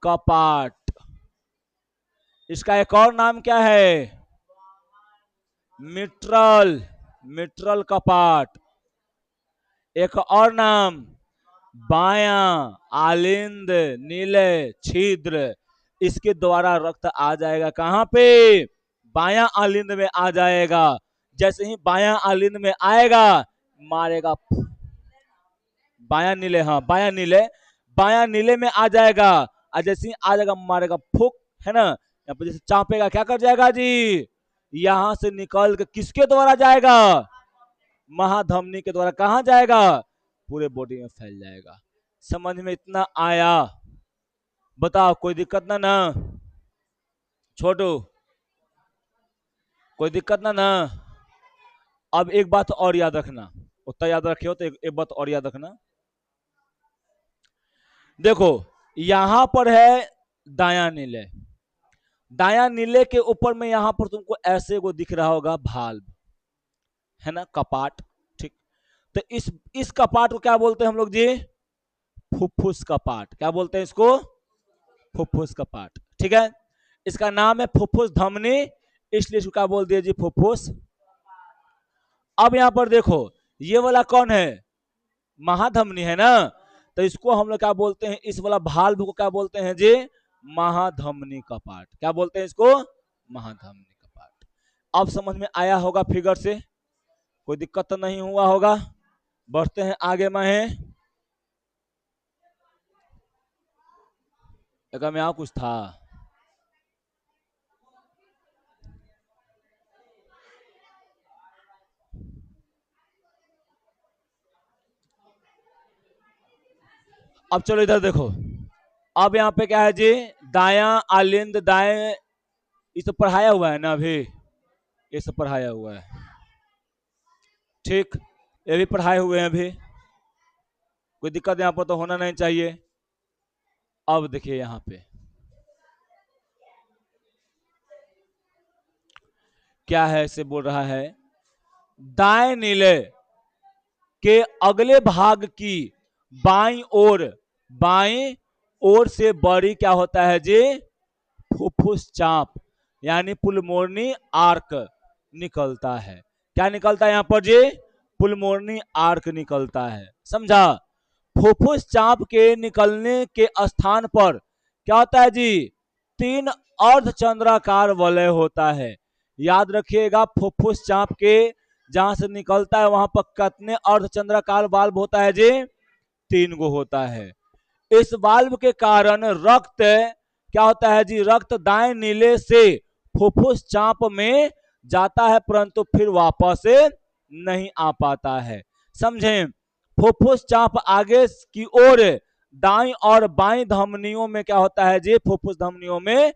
कपाट। इसका एक और नाम क्या है, मिट्रल, मिट्रल कपाट। एक और नाम बाया आलिंद नीले छिद्र। इसके द्वारा रक्त आ जाएगा कहां पे, बाया आलिंद में आ जाएगा। जैसे ही बाया आलिंद में आएगा, मारेगा बाया नीले, हाँ बाया नीले, बाया नीले में आ जाएगा। और जैसे ही आ जाएगा मारेगा फूक, है ना। यहाँ पर जैसे चापेगा क्या कर जाएगा जी, यहां से निकल के किसके द्वारा जाएगा, महाधमनी के द्वारा। कहां जाएगा, पूरे बॉडी में फैल जाएगा। समझ में इतना आया, बताओ कोई दिक्कत ना छोटू, कोई दिक्कत ना। अब एक बात और याद रखना, उतना याद रखे हो तो एक बात और याद रखना। देखो यहां पर है दाया नीले, दाया नीले के ऊपर में यहां पर तुमको ऐसे को दिख रहा होगा भाल्व, है ना, कपाट, ठीक। तो इस कपाट को क्या बोलते हैं हम लोग जी, फुफ्फुस कपाट। क्या बोलते हैं इसको, फुफ्फुस कपाट, ठीक है। इसका नाम है फुफ्फुस धमनी, इसलिए इसको क्या बोल दिया जी, फुफ्फुस। अब यहां पर देखो ये वाला कौन है, महाधमनी है ना। तो इसको हम लोग क्या बोलते हैं, इस वाला भाल्व को क्या बोलते हैं जी, महाधमनी कपाट। क्या बोलते हैं इसको, महाधमनी कपाट। अब समझ में आया होगा फिगर से, कोई दिक्कत तो नहीं हुआ होगा। बढ़ते हैं आगे में, में यहाँ कुछ था, अब चलो इधर देखो। अब यहाँ पे क्या है जी, दाया आलिंद दाएं, ये सब पढ़ाया हुआ है ना अभी, ये सब पढ़ाया हुआ है, ठीक। ये भी पढ़ाए हुए हैं अभी, कोई दिक्कत यहाँ पर तो होना नहीं चाहिए। अब देखिए यहाँ पे क्या है, इसे बोल रहा है दाएं नीले के अगले भाग की बाईं ओर से बड़ी क्या होता है जी, फुफ्फुस चाप, यानी पुलमोनी आर्क निकलता है। क्या निकलता है यहाँ पर जी, पुलमोनी आर्क निकलता है, समझा। फुफ्फुस चाप के निकलने के स्थान पर क्या होता है जी, 3 अर्धचंद्राकार वलय होता है। याद रखिएगा फुफ्फुस चाप के जहां से निकलता है वहां पर कितने अर्धचंद्राकार वाल्व होता है जी, 3 गो होता है। इस वाल्व के कारण रक्त क्या होता है जी, रक्त दाएं नीले से फुफ्फुस चाप में जाता है परंतु फिर वापस नहीं आ पाता है। समझें, फुफ्फुस चाप आगे की ओर दाईं और बाईं धमनियों में क्या होता है जी, फुफ्फुस धमनियों में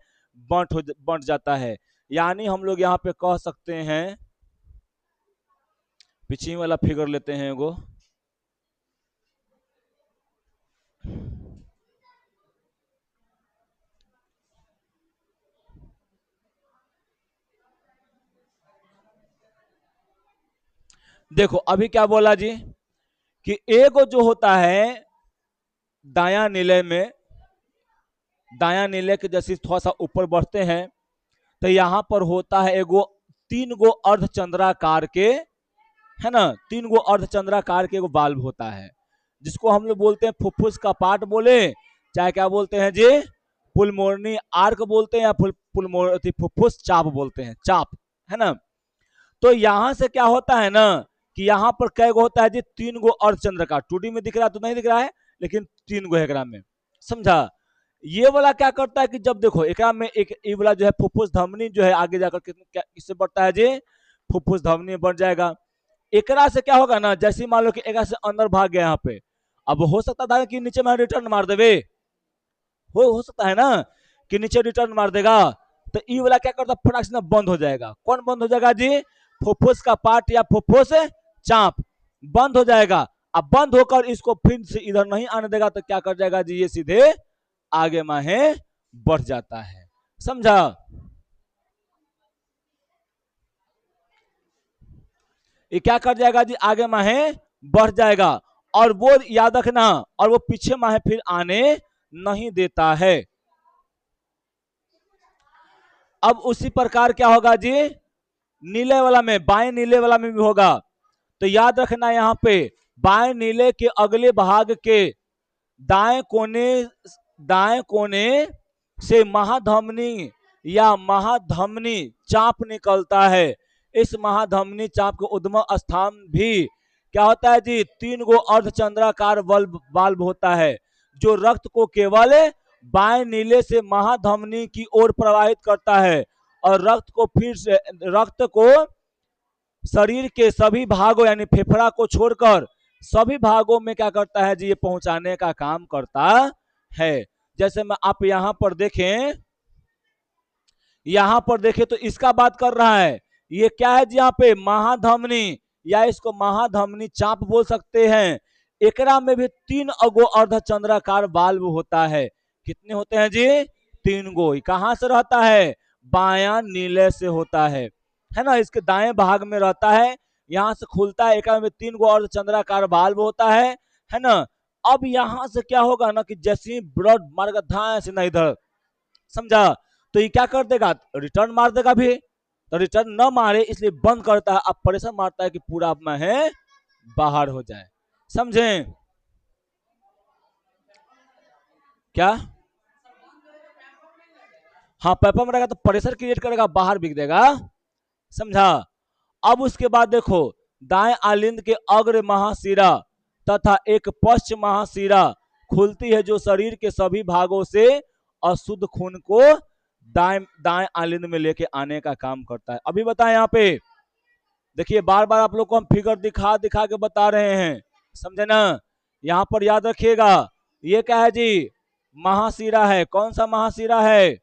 बंट जाता है। यानी हम लोग यहाँ पे कह सकते हैं, पीछे वाला फिगर लेते हैं एगो, देखो अभी क्या बोला जी कि एगो जो होता है दाया नीले में, दाया नीले के जैसे थोड़ा सा ऊपर बढ़ते हैं तो यहां पर होता है एगो 3 गो अर्धचंद्राकार के, है ना, 3 गो अर्धचंद्राकार के एगो वाल्व होता है जिसको हम लोग बोलते हैं फुफ्फुस का पार्ट बोले, चाहे क्या बोलते हैं जी, पुलमोनी आर्क बोलते हैं या फुफ्फुस चाप बोलते हैं, चाप, है ना। तो यहां से क्या होता है ना कि यहाँ पर कै गो होता है जी, 3 गो अर्धचंद्राकार, 2D में दिख रहा है तो नहीं दिख रहा है लेकिन 3 गो है एकरा में, समझा। ये वाला क्या करता है कि जब देखो एकरा में एक ये वाला जो है फुफ्फुस धमनी जो है आगे जाकर किससे बढ़ता है जी, फुफ्फुस धमनी बढ़ जाएगा। एकरा से क्या होगा ना, जैसे मान लो कि एकरा से अंदर भाग गया यहाँ पे, अब हो सकता था कि नीचे में रिटर्न मार देवे, हो सकता है ना कि नीचे रिटर्न मार देगा, तो ये वाला क्या करता है फटाक से बंद हो जाएगा। कौन बंद हो जाएगा जी, फुफ्फुस का पार्ट या फुफ्फुस चाप बंद हो जाएगा। अब बंद होकर इसको फिर से इधर नहीं आने देगा तो क्या कर जाएगा जी, ये सीधे आगे माहे बढ़ जाता है, समझा। ये क्या कर जाएगा जी, आगे माहे बढ़ जाएगा और वो याद रखना, और वो पीछे माहे फिर आने नहीं देता है। अब उसी प्रकार क्या होगा जी, नीले वाला में, बाएं नीले वाला में भी होगा। तो याद रखना यहाँ पे बाएं नीले के अगले भाग के दाएं कोने, दाएं कोने से महाधमनी या महाधमनी चाप निकलता है। इस महाधमनी चाप के उद्गम स्थान भी क्या होता है जी, 3 गो अर्धचंद्राकार वाल्व होता है जो रक्त को केवल बाएं नीले से महाधमनी की ओर प्रवाहित करता है और रक्त को शरीर के सभी भागों यानी फेफड़ा को छोड़कर सभी भागों में क्या करता है जी, ये पहुंचाने का काम करता है। जैसे मैं आप यहां पर देखें, यहां पर देखें तो इसका बात कर रहा है, ये क्या है जी, यहाँ पे महाधमनी या इसको महाधमनी चाप बोल सकते हैं। एकरा में भी 3 गो अर्धचंद्राकार वाल्व होता है। कितने होते हैं जी, 3 गो। कहां से रहता है, बाया नीले से होता है ना, इसके दाएं भाग में रहता है, यहां से खुलता है, एकरा में 3 गो अर्धचंद्राकार वाल्व होता है ना। अब यहां से क्या होगा ना कि जैसे ही ब्लड मारेगा धाए से ना इधर, समझा, तो ये क्या कर देगा, रिटर्न मार देगा भी, तो रिटर्न न मारे इसलिए बंद करता है, अब प्रेशर मारता है कि पूरा में है बाहर हो जाए, समझे क्या। हाँ पेपर में रहेगा तो प्रेशर क्रिएट करेगा, बाहर बिक देगा, समझा। अब उसके बाद देखो दाएं आलिंद के अग्र महाशिरा तथा एक पश्च महाशिरा खुलती है जो शरीर के सभी भागों से अशुद्ध खून को दाएं दाएं आलिंद में लेके आने का काम करता है। अभी बताएं यहाँ पे देखिए, बार बार आप लोग को हम फिगर दिखा दिखा के बता रहे हैं, समझे ना। यहाँ पर याद रखिएगा ये क्या है जी, महाशिरा है। कौन सा महाशिरा है,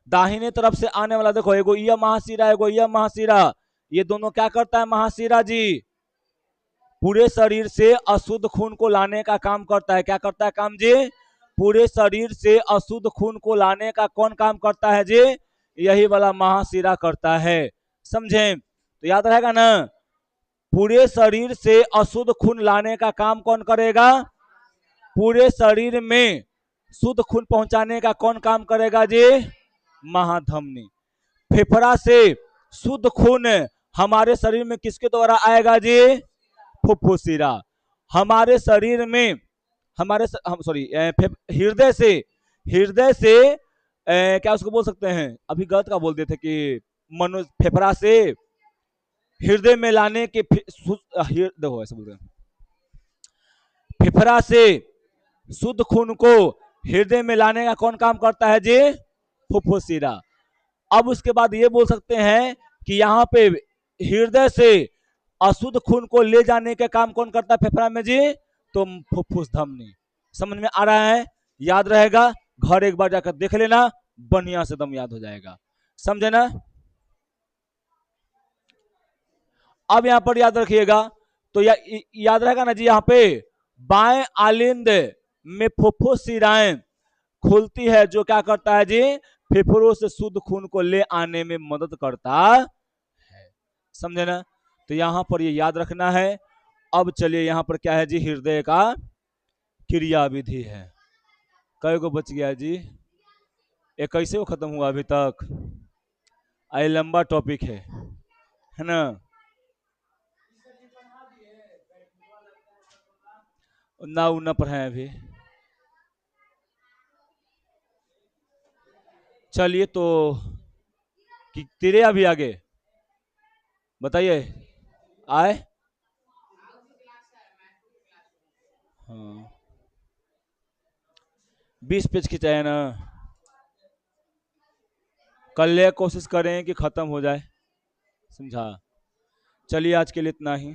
दाहिने तरफ से आने वाला, देखो एगो यह महाशिरा एगो यह महाशिरा, ये दोनों क्या करता है महाशिरा जी, पूरे शरीर से अशुद्ध खून को लाने का काम करता है। क्या करता है काम जी, पूरे शरीर से अशुद्ध खून को लाने का कौन काम करता है जी, यही वाला महाशिरा करता है, समझे। तो याद रहेगा ना, पूरे शरीर से अशुद्ध खून लाने का काम कौन करेगा, पूरे शरीर में शुद्ध खून पहुंचाने का कौन काम करेगा जी, महाधमनी। फेफड़ा से शुद्ध खून हमारे शरीर में किसके द्वारा आएगा जी, फुफ्फुसीरा। हमारे शरीर में हृदय से क्या उसको बोल सकते हैं, अभी गलत का बोल देते कि फेफड़ा से हृदय में लाने के देखो ऐसे बोलते हैं, फेफड़ा से शुद्ध खून को हृदय में लाने का कौन काम करता है जी? फुफ्फुसीरा। अब उसके बाद ये बोल सकते हैं कि यहाँ पे हृदय से अशुद्ध खून को ले जाने का काम कौन करता है फेफड़ा में जी? तो फुफ्फुस धमनी। समझ में आ रहा है? याद रहेगा, घर एक बार जाकर देख लेना, बढ़िया से दम याद हो जाएगा। समझे ना? अब यहां पर याद रखिएगा, तो याद रहेगा ना जी, यहाँ पे बाएं आलिंद में फुफ्फुसीराएं खुलती है, जो क्या करता है जी? फेफड़ों से शुद्ध खून को ले आने में मदद करता है। समझे ना? तो यहां पर ये याद रखना है। अब चलिए यहां पर क्या है जी? हृदय का क्रिया विधि है। कई को बच गया जी? 21 को खत्म हुआ अभी तक। आई लंबा टॉपिक है ना? ना उन्ना पढ़ाए अभी। चलिए तो कि तेरे अभी आगे बताइए आए। हाँ 20 पेज खिंचाए ना, कल ले कोशिश करें कि खत्म हो जाए। समझा? चलिए आज के लिए इतना ही।